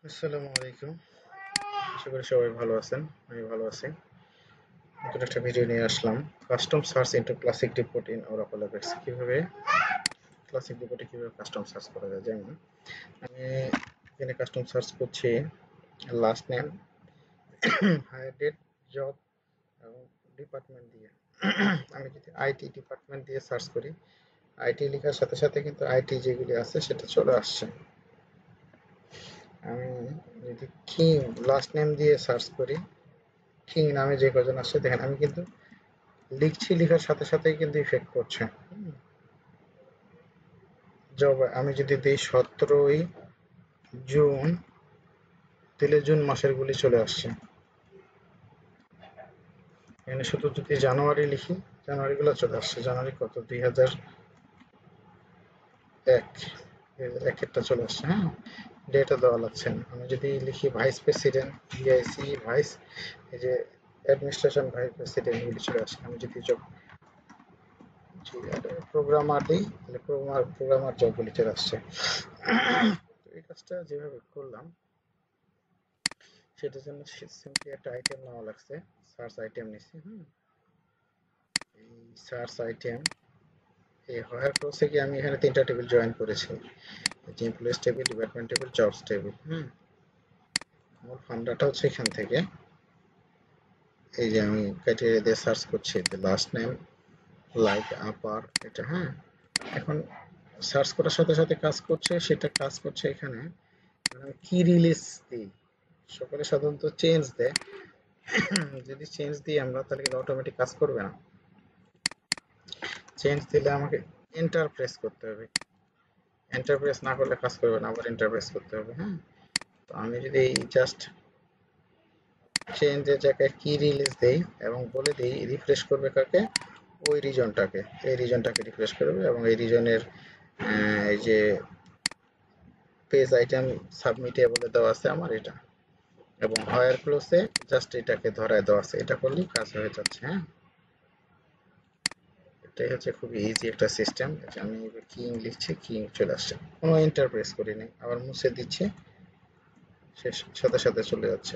আসসালামু আলাইকুম। আশা করি সবাই ভালো আছেন। আমি ভালো আছি। নতুন একটা ভিডিও নিয়ে আসলাম। Custom search into classic report in Oracle APEX. কিভাবে ক্লাসিক রিপোর্টে কিভাবে কাস্টম সার্চ করা যায়। যেমন আমি এখানে কাস্টম সার্চ করছি last name, hire date, job এবং ডিপার্টমেন্ট দিয়ে। আমি যদি আইটি ডিপার্টমেন্ট দিয়ে সার্চ করি, আইটি লেখার সাথে সাথে কিন্তু আইটি যেগুলি আছে সেটা চলে আসছে। আমি যদি কিং লাস্ট নেম দিয়ে সার্চ করি, কিং নামে যে কজন আসছে দেখেন, আমি কিন্তু লিখছি, লেখার সাথে সাথেই কিন্তু ইফেক্ট করছে। জব আমি যদি দিই 17ই জুন, দিলে জুন মাসের গুলি চলে আসছে। এখানে শুধু যদি জানুয়ারি লিখি, জানুয়ারি গুলো চলে আসছে। জানুয়ারি কত, 2001, একেরটা চলে আসছে। হ্যাঁ, ডেটা দেওয়া লাগছে না। আমি যদি লিখি ভাইস প্রেসিডেন্ট, ভিআইসি ভাইস, এই যে অ্যাডমিনিস্ট্রেশন ভাইস প্রেসিডেন্ট, এগুলি চলে আসছে। আমি যদি জব প্রোগ্রামার দিই, তাহলে প্রোগ্রামার জবগুলি চলে আসছে। তো এই কাজটা যেভাবে করলাম, সেটার জন্য সিম্পলি একটা আইটেম নেওয়া লাগছে। সার্চ আইটেম নিচ্ছি। এই সার্চ আইটেম, এই হায়ার ক্রসে গিয়ে আমি এখানে 3টা টেবিল জয়েন করেছি। Employees table, department table, jobs table. আমার ফান্ডাটা হচ্ছে এখান থেকে। এই যে আমি ক্রাইটেরিয়া দিয়ে সার্চ করছি, লাস্ট নেম, লাইক আপার, এটা। এখন সার্চ করার সাথে সাথে কাজ করছে, সেটা কাজ করছে এখানে। আমি কি রিলিজ দিই, সকলে সাধারণত চেঞ্জ দেয়। যদি চেঞ্জ দিই আমরা, তাহলে কিন্তু অটোমেটিক কাজ করবে না। চেঞ্জ দিলে আমাকে এন্টার প্রেস করতে হবে। এন্টার প্রেস না করলে কাজ করবে না, আবার এন্টার প্রেস করতে হবে। তো আমি যদি জাস্ট চেঞ্জের জায়গায় কি রিলিজ দেই এবং বলে দিই রিফ্রেশ করবে কাকে, ওই রিজনটাকে, এই রিজনটাকে রিফ্রেশ করবে এবং এই রিজনের এই যে পেজ আইটেম সাবমিটে বলে দেওয়া আছে আমার এটা, এবং হায়ার ক্লোজে জাস্ট এটাকে ধরায় দেওয়া আছে। এটা করলেই কাজ হয়ে যাচ্ছে। এটাই হচ্ছে খুবই ইজি একটা সিস্টেম। আমি কিং লিখছি, কিং চলে আসছে, কোনো এন্টার প্রেস করিনি। আবার মুছে দিচ্ছি, সে সাথে সাথে চলে যাচ্ছে।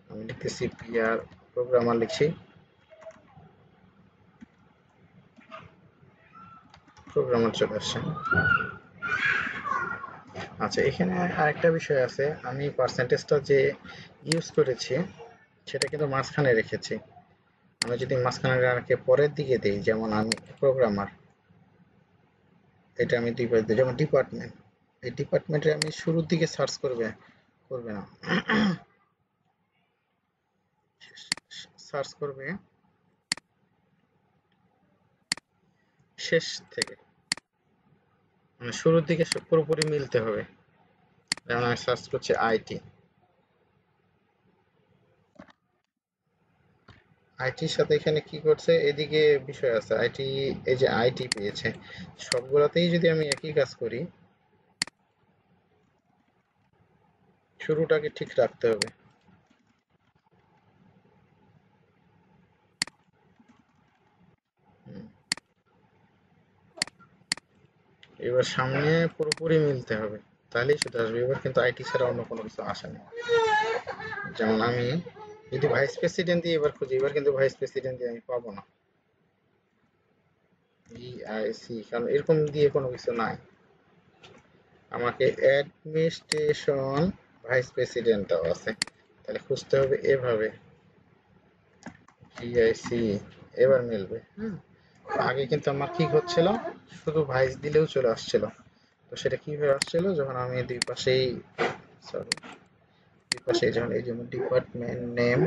আমি লিখতেছি পিআর প্রোগ্রামার, লিখছি প্রোগ্রামার, চলে আসছে। আচ্ছা, এখানে আরেকটা বিষয় আছে। আমি পার্সেন্টেজটা যে ইউজ করেছি সেটা কিন্তু মাঝখানে রেখেছি। আমি যদি মাঝখানে রেখে পরের দিকে দিই, যেমন আমি প্রোগ্রামার, এটা আমি দুই পাশে দিই। যেমন ডিপার্টমেন্ট, এই ডিপার্টমেন্টে আমি শুরুর দিকে সার্চ করবে করবে না, সার্চ করবে শেষ থেকে, মানে শুরুর দিকে পুরোপুরি মিলতে হবে। যেমন আমি সার্চ করছি আইটি, আইটির সাথে এখানে কি করছে, এদিকে বিষয় আছে আইটি। এই যে আইটি পেয়েছে, সবগুলোতেই যদি আমি একই কাজ করি, শুরুটাকে ঠিক রাখতে হবে। হুম, এবার সামনে পুরোপুরি মিলতে হবে, তাহলেই সেটা আসবে। এবার কিন্তু আইটি ছাড়া অন্য কোনো কিছু আসে না। যেমন আমি যদি ভাইস প্রেসিডেন্ট দিয়ে এবার খুঁজি, এবার কিন্তু ভাইস প্রেসিডেন্ট দিয়ে আমি পাবো না, ভিআইসি, কারণ এরকম দিয়ে কোনো কিছু নাই। আমাকে অ্যাডমিনিস্ট্রেশন ভাইস প্রেসিডেন্ট দেওয়া আছে, তাহলে খুঁজতে হবে এভাবে, ভিআইসি, এবার মিলবে। আগে কিন্তু আমার কি হচ্ছিল, শুধু ভাইস দিলেও চলে আসছিল। তো সেটা কিভাবে আসছিল, যখন আমি দুই পাশেই, সরি, দুই পাশে যখন এই যেমন ডিপার্টমেন্ট নেম,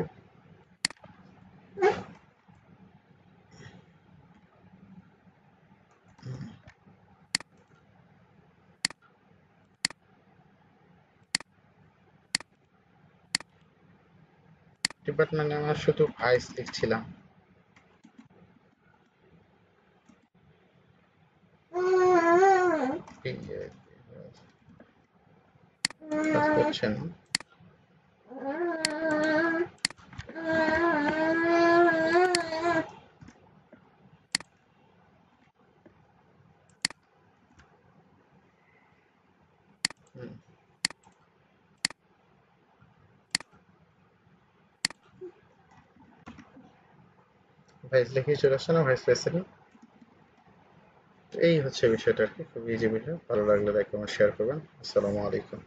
ডিপার্টমেন্ট নেম আর শুধু ভাইস লিখছিলাম। কাজ করছে না। হুম, ভাইস লিখেই চলে আসছে না, ভাইস পেয়েছেন? তো এই হচ্ছে বিষয়টা আর কি, খুব ইজি বিষয়। ভালো লাগলে লাইক কমেন্ট শেয়ার করবেন। আসসালামু আলাইকুম।